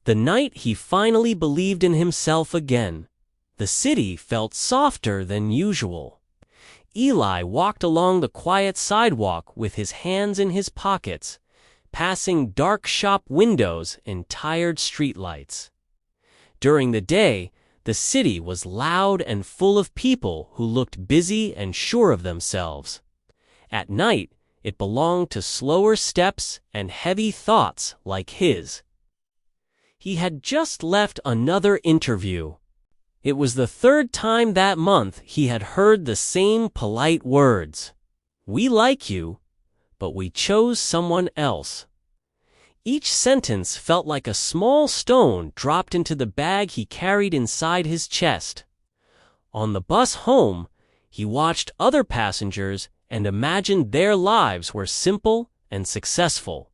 The night he finally believed in himself again, the city felt softer than usual. Eli walked along the quiet sidewalk with his hands in his pockets, passing dark shop windows and tired streetlights. During the day, the city was loud and full of people who looked busy and sure of themselves. At night, it belonged to slower steps and heavy thoughts like his. He had just left another interview. It was the third time that month he had heard the same polite words. "We like you, but we chose someone else." Each sentence felt like a small stone dropped into the bag he carried inside his chest. On the bus home, he watched other passengers and imagined their lives were simple and successful.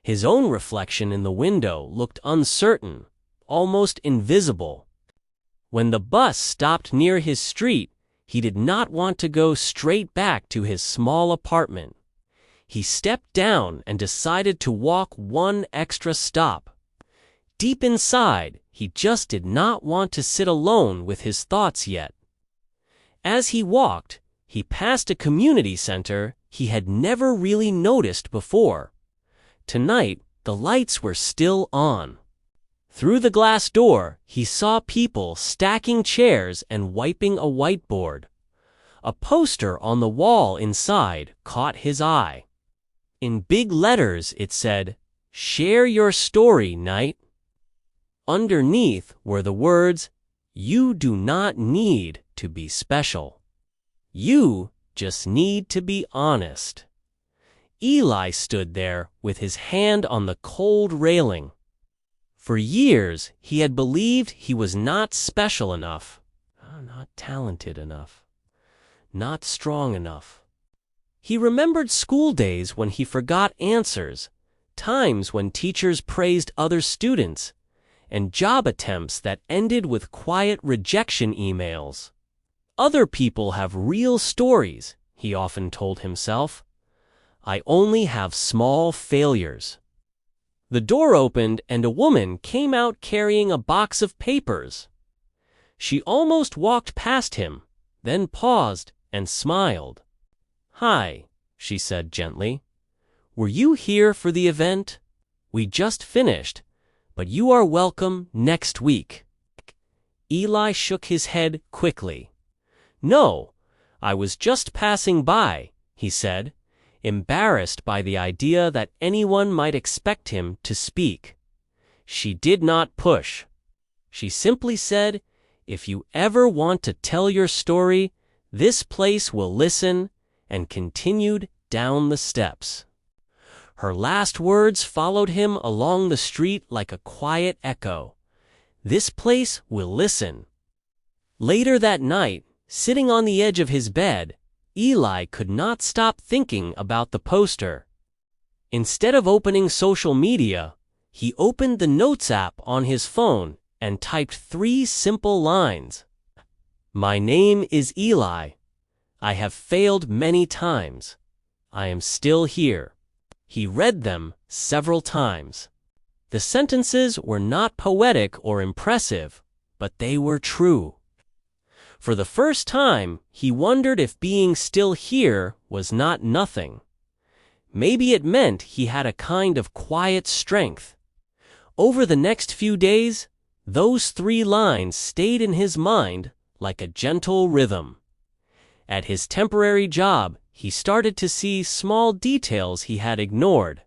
His own reflection in the window looked uncertain, almost invisible. When the bus stopped near his street, he did not want to go straight back to his small apartment. He stepped down and decided to walk one extra stop. Deep inside, he just did not want to sit alone with his thoughts yet. As he walked, he passed a community center he had never really noticed before. Tonight, the lights were still on. Through the glass door, he saw people stacking chairs and wiping a whiteboard. A poster on the wall inside caught his eye. In big letters it said, "Share your story, Night." Underneath were the words, "You do not need to be special. You just need to be honest." Eli stood there with his hand on the cold railing. For years, he had believed he was not special enough, not talented enough, not strong enough. He remembered school days when he forgot answers, times when teachers praised other students, and job attempts that ended with quiet rejection emails. "Other people have real stories," he often told himself. "I only have small failures." The door opened and a woman came out carrying a box of papers. She almost walked past him, then paused and smiled. "Hi," she said gently. "Were you here for the event? We just finished, but you are welcome next week." Eli shook his head quickly. "No, I was just passing by," he said, embarrassed by the idea that anyone might expect him to speak. She did not push. She simply said, "If you ever want to tell your story, this place will listen," and continued down the steps. Her last words followed him along the street like a quiet echo. "This place will listen." Later that night, sitting on the edge of his bed, Eli could not stop thinking about the poster. Instead of opening social media, he opened the Notes app on his phone and typed 3 simple lines. "My name is Eli. I have failed many times. I am still here." He read them several times. The sentences were not poetic or impressive, but they were true. For the first time, he wondered if being still here was not nothing. Maybe it meant he had a kind of quiet strength. Over the next few days, those 3 lines stayed in his mind like a gentle rhythm. At his temporary job, he started to see small details he had ignored.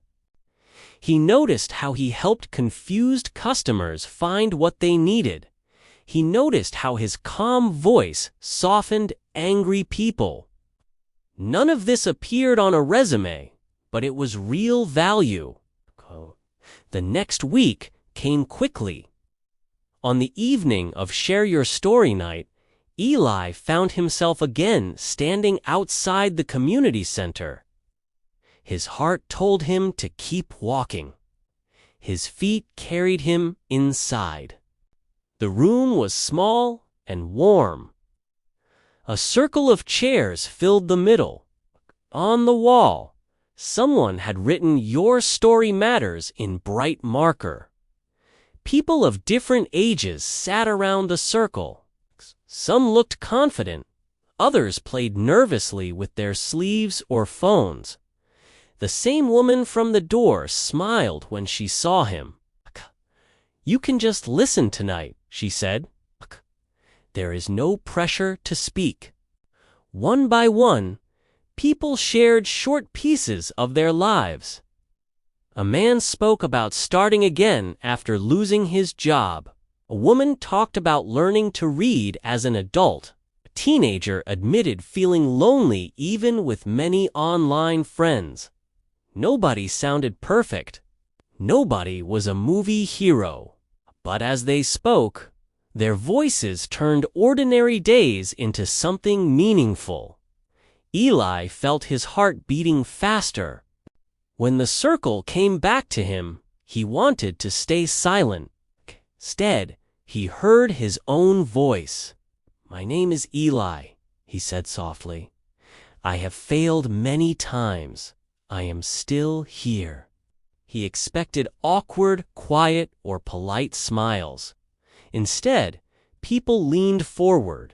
He noticed how he helped confused customers find what they needed. He noticed how his calm voice softened angry people. None of this appeared on a resume, but it was real value. The next week came quickly. On the evening of Share Your Story night, Eli found himself again standing outside the community center. His heart told him to keep walking. His feet carried him inside. The room was small and warm. A circle of chairs filled the middle. On the wall, someone had written "Your Story Matters" in bright marker. People of different ages sat around the circle. Some looked confident. Others played nervously with their sleeves or phones. The same woman from the door smiled when she saw him. "You can just listen tonight," she said. "There is no pressure to speak." One by one, people shared short pieces of their lives. A man spoke about starting again after losing his job. A woman talked about learning to read as an adult. A teenager admitted feeling lonely even with many online friends. Nobody sounded perfect. Nobody was a movie hero. But as they spoke, their voices turned ordinary days into something meaningful. Eli felt his heart beating faster. When the circle came back to him, he wanted to stay silent. Instead, he heard his own voice. "My name is Eli," he said softly. "I have failed many times. I am still here." He expected awkward, quiet, or polite smiles. Instead, people leaned forward.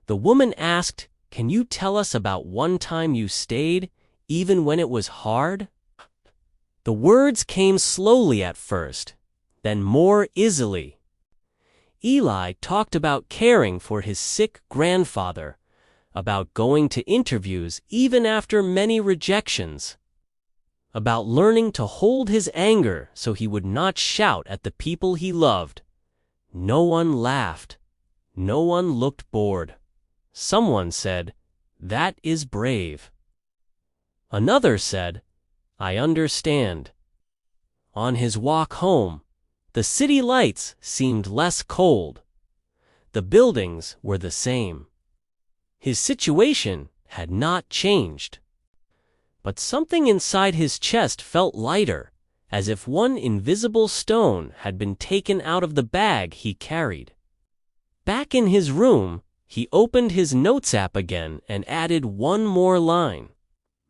The woman asked, "Can you tell us about one time you stayed, even when it was hard?" The words came slowly at first, then more easily. Eli talked about caring for his sick grandfather, about going to interviews even after many rejections, about learning to hold his anger so he would not shout at the people he loved. No one laughed. No one looked bored. Someone said, "That is brave." Another said, "I understand." On his walk home, the city lights seemed less cold. The buildings were the same. His situation had not changed. But something inside his chest felt lighter, as if one invisible stone had been taken out of the bag he carried. Back in his room, he opened his notes app again and added one more line.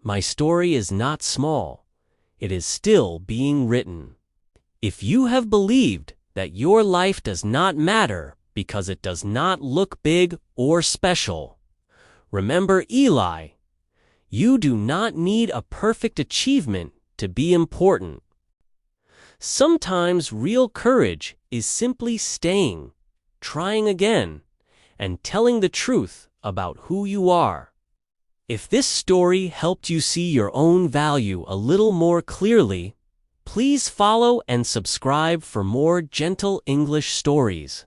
"My story is not small. It is still being written." If you have believed that your life does not matter because it does not look big or special, remember Eli. You do not need a perfect achievement to be important. Sometimes real courage is simply staying, trying again, and telling the truth about who you are. If this story helped you see your own value a little more clearly, please follow and subscribe for more gentle English stories.